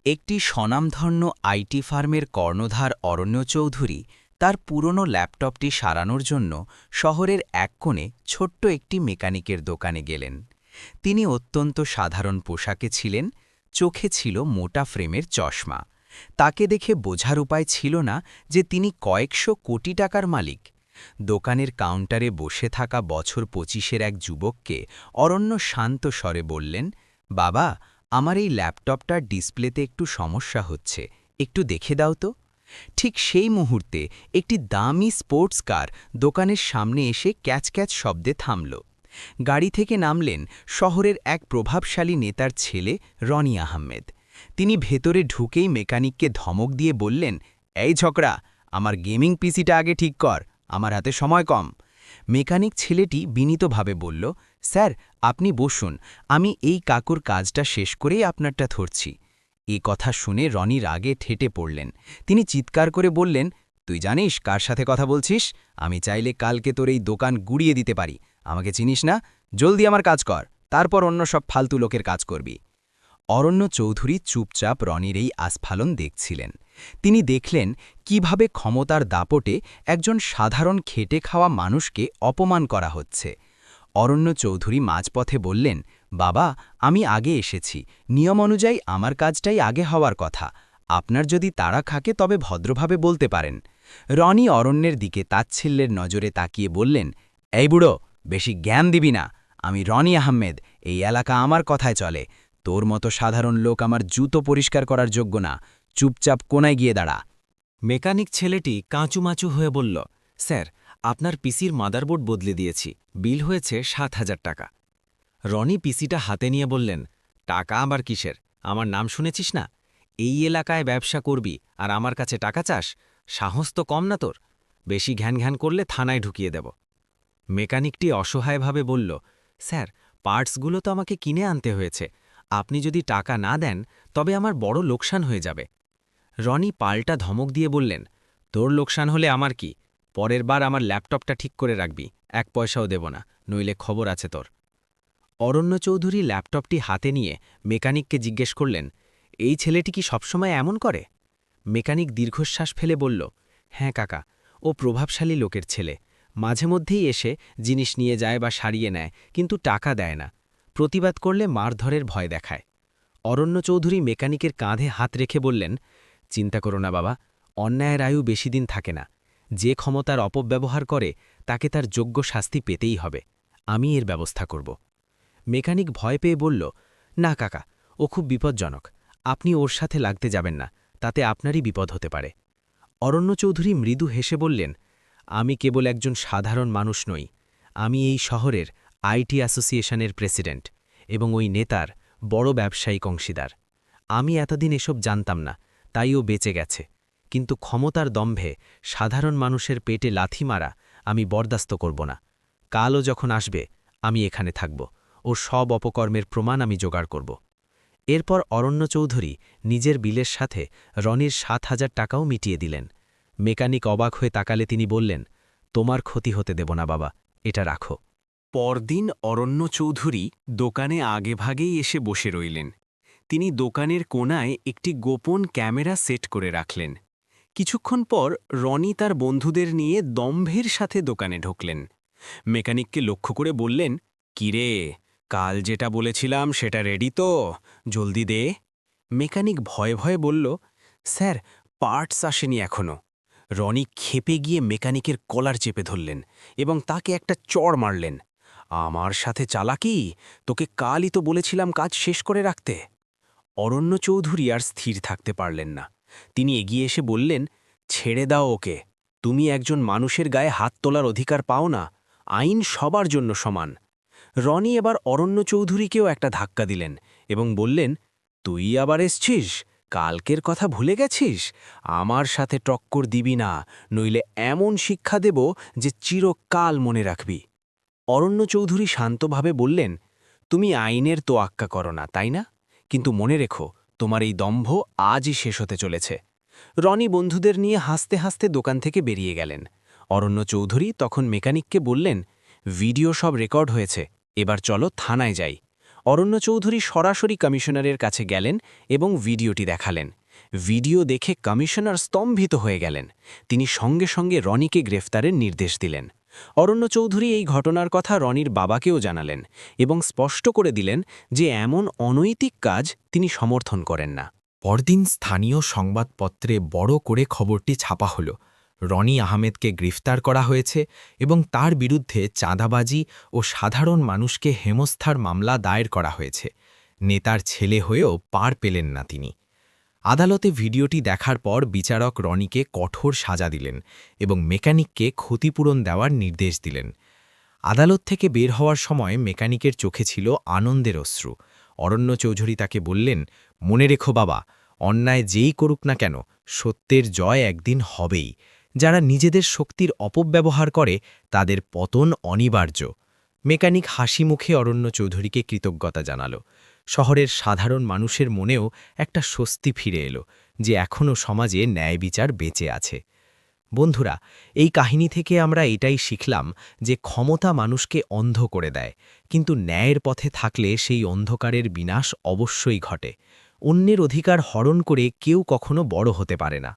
একটি স্বনামধন্য আইটি ফার্মের কর্ণধার অরণ্য চৌধুরী তার পুরনো ল্যাপটপটি সারানোর জন্য শহরের এক কোণে ছোট্ট একটি মেকানিকের দোকানে গেলেন। তিনি অত্যন্ত সাধারণ পোশাকে ছিলেন, চোখে ছিল মোটা ফ্রেমের চশমা। তাকে দেখে বোঝার উপায় ছিল না যে তিনি কয়েকশো কোটি টাকার মালিক। দোকানের কাউন্টারে বসে থাকা বছর ২৫-এর এক যুবককে অরণ্য শান্ত স্বরে বললেন, বাবা, আমার এই ল্যাপটপটার ডিসপ্লেতে একটু সমস্যা হচ্ছে, একটু দেখে দাও তো। ঠিক সেই মুহূর্তে একটি দামি স্পোর্টস কার দোকানের সামনে এসে ক্যাচ ক্যাচ শব্দে থামল। গাড়ি থেকে নামলেন শহরের এক প্রভাবশালী নেতার ছেলে রনি আহমেদ। তিনি ভেতরে ঢুকেই মেকানিককে ধমক দিয়ে বললেন, এই ঝকড়া, আমার গেমিং পিসিটা আগে ঠিক কর, আমার হাতে সময় কম। মেকানিক ছেলেটি বিনীতভাবে বলল, স্যার, আপনি বসুন, আমি এই কাকুর কাজটা শেষ করেই আপনারটা ধরছি। এ কথা শুনে রনি রাগে ঠেটে পড়লেন। তিনি চিৎকার করে বললেন, তুই জানিস কার সাথে কথা বলছিস? আমি চাইলে কালকে তোর এই দোকান গুড়িয়ে দিতে পারি। আমাকে চিনিস না? জলদি আমার কাজ কর, তারপর অন্য সব ফালতু লোকের কাজ করবি। অরণ্য চৌধুরী চুপচাপ রনির এই আস্ফালন দেখছিলেন। তিনি দেখলেন কিভাবে ক্ষমতার দাপটে একজন সাধারণ খেটে খাওয়া মানুষকে অপমান করা হচ্ছে। অরণ্য চৌধুরী মাঝপথে বললেন, বাবা, আমি আগে এসেছি, নিয়ম অনুযায়ী আমার কাজটাই আগে হওয়ার কথা। আপনার যদি তাড়া খাকে তবে ভদ্রভাবে বলতে পারেন। রনি অরণ্যের দিকে তাচ্ছিল্যের নজরে তাকিয়ে বললেন, এই বুড়ো, বেশি জ্ঞান দিবি না। আমি রনি আহমেদ, এই এলাকা আমার কথায় চলে। তোর মতো সাধারণ লোক আমার জুতো পরিষ্কার করার যোগ্য না। চুপচাপ কোনায় গিয়ে দাঁড়া। মেকানিক ছেলেটি কাঁচুমাচু হয়ে বলল, স্যার, আপনার পিসির মাদারবোর্ড বদলে দিয়েছি, বিল হয়েছে ৭,০০০ টাকা। রনি পিসিটা হাতে নিয়ে বললেন, টাকা আবার কিসের? আমার নাম শুনেছিস না? এই এলাকায় ব্যবসা করবি আর আমার কাছে টাকা চাস? সাহস তো কম না তোর। বেশি ঘ্যান ঘ্যান করলে থানায় ঢুকিয়ে দেব। মেকানিকটি অসহায়ভাবে বলল, স্যার, পার্টসগুলো তো আমাকে কিনে আনতে হয়েছে। আপনি যদি টাকা না দেন তবে আমার বড় লোকসান হয়ে যাবে। রনি পাল্টা ধমক দিয়ে বললেন, তোর লোকসান হলে আমার কি? পরের বার আমার ল্যাপটপটা ঠিক করে রাখবি, ১ পয়সাও দেব না, নইলে খবর আছে তোর। অরণ্য চৌধুরী ল্যাপটপটি হাতে নিয়ে মেকানিককে জিজ্ঞেস করলেন, এই ছেলেটি কি সবসময় এমন করে? মেকানিক দীর্ঘশ্বাস ফেলে বলল, হ্যাঁ কাকা, ও প্রভাবশালী লোকের ছেলে। মাঝে মধ্যেই এসে জিনিস নিয়ে যায় বা সারিয়ে নেয়, কিন্তু টাকা দেয় না। প্রতিবাদ করলে মারধরের ভয় দেখায়। অরণ্য চৌধুরী মেকানিকের কাঁধে হাত রেখে বললেন, চিন্তা করো না বাবা, অন্যায়ের আয়ু বেশি দিন থাকে না। যে ক্ষমতার অপব্যবহার করে তাকে তার যোগ্য শাস্তি পেতেই হবে। আমি এর ব্যবস্থা করব। মেকানিক ভয় পেয়ে বলল, না কাকা, ও খুব বিপজ্জনক। আপনি ওর সাথে লাগতে যাবেন না, তাতে আপনারই বিপদ হতে পারে। অরণ্য চৌধুরী মৃদু হেসে বললেন, আমি কেবল একজন সাধারণ মানুষ নই। আমি এই শহরের আইটি অ্যাসোসিয়েশনের প্রেসিডেন্ট এবং ওই নেতার বড় ব্যবসায়িক অংশীদার। আমি এতদিন এসব জানতাম না, তাই ও বেঁচে গেছে। কিন্তু ক্ষমতার দম্ভে সাধারণ মানুষের পেটে লাথি মারা আমি বরদাস্ত করব না। কালও যখন আসবে, আমি এখানে থাকব। ওর সব অপকর্মের প্রমাণ আমি জোগাড় করব। এরপর অরণ্য চৌধুরী নিজের বিলের সাথে রনির ৭,০০০ টাকাও মিটিয়ে দিলেন। মেকানিক অবাক হয়ে তাকালে তিনি বললেন, তোমার ক্ষতি হতে দেব না বাবা, এটা রাখো। পরদিন অরণ্য চৌধুরী দোকানে আগেভাগেই এসে বসে রইলেন। তিনি দোকানের কোণায় একটি গোপন ক্যামেরা সেট করে রাখলেন। কিছুক্ষণ পর রনি তার বন্ধুদের নিয়ে দম্ভের সাথে দোকানে ঢুকলেন। মেকানিককে লক্ষ্য করে বললেন, কিরে, কাল যেটা বলেছিলাম সেটা রেডি তো? জলদি দে। মেকানিক ভয়ে ভয়ে বলল, স্যার, পার্টস আসেনি এখনো। রনি ক্ষেপে গিয়ে মেকানিকের কলার চেপে ধরলেন এবং তাকে একটা চড় মারলেন। আমার সাথে চালাকি? তোকে কালই তো বলেছিলাম কাজ শেষ করে রাখতে। অরণ্য চৌধুরী আর স্থির থাকতে পারলেন না। তিনি এগিয়ে এসে বললেন, ছেড়ে দাও ওকে। তুমি একজন মানুষের গায়ে হাত তোলার অধিকার পাও না। আইন সবার জন্য সমান। রনি এবার অরণ্য চৌধুরীকেও একটা ধাক্কা দিলেন এবং বললেন, তুই আবার এসছিস? কালকের কথা ভুলে গেছিস? আমার সাথে টক্কর দিবি না, নইলে এমন শিক্ষা দেব যে চিরকাল মনে রাখবি। অরণ্য চৌধুরী শান্তভাবে বললেন, তুমি আইনের তোয়াক্কা করো না, তাই না? কিন্তু মনে রেখো, তোমার এই দম্ভ আজই শেষ হতে চলেছে। রনি বন্ধুদের নিয়ে হাসতে হাসতে দোকান থেকে বেরিয়ে গেলেন। অরণ্য চৌধুরী তখন মেকানিককে বললেন, ভিডিও সব রেকর্ড হয়েছে, এবার চলো থানায় যাই। অরণ্য চৌধুরী সরাসরি কমিশনারের কাছে গেলেন এবং ভিডিওটি দেখালেন। ভিডিও দেখে কমিশনার স্তম্ভিত হয়ে গেলেন। তিনি সঙ্গে সঙ্গে রনিকে গ্রেফতারের নির্দেশ দিলেন। অরণ্য চৌধুরী এই ঘটনার কথা রনির বাবাকেও জানালেন এবং স্পষ্ট করে দিলেন যে এমন অনৈতিক কাজ তিনি সমর্থন করেন না। পরদিন স্থানীয় সংবাদপত্রে বড় করে খবরটি ছাপা হল। রনি আহমেদকে গ্রেফতার করা হয়েছে এবং তার বিরুদ্ধে চাঁদাবাজি ও সাধারণ মানুষকে হেমস্থার মামলা দায়ের করা হয়েছে। নেতার ছেলে হয়েও পার পেলেন না তিনি। আদালতে ভিডিওটি দেখার পর বিচারক রনিকে কঠোর সাজা দিলেন এবং মেকানিককে ক্ষতিপূরণ দেওয়ার নির্দেশ দিলেন। আদালত থেকে বের হওয়ার সময় মেকানিকের চোখে ছিল আনন্দের অশ্রু। অরণ্য চৌধুরী তাকে বললেন, মনে রেখো বাবা, অন্যায় যেই করুক না কেন, সত্যের জয় একদিন হবেই। যারা নিজেদের শক্তির অপব্যবহার করে তাদের পতন অনিবার্য। মেকানিক হাসি মুখে অরণ্য চৌধুরীকে কৃতজ্ঞতা জানাল। শহরের সাধারণ মানুষের মনেও একটা স্বস্তি ফিরে এলো যে এখনও সমাজে ন্যায় বিচার বেঁচে আছে। বন্ধুরা, এই কাহিনী থেকে আমরা এটাই শিখলাম যে ক্ষমতা মানুষকে অন্ধ করে দেয়, কিন্তু ন্যায়ের পথে থাকলে সেই অন্ধকারের বিনাশ অবশ্যই ঘটে। অন্যের অধিকার হরণ করে কেউ কখনো বড় হতে পারে না।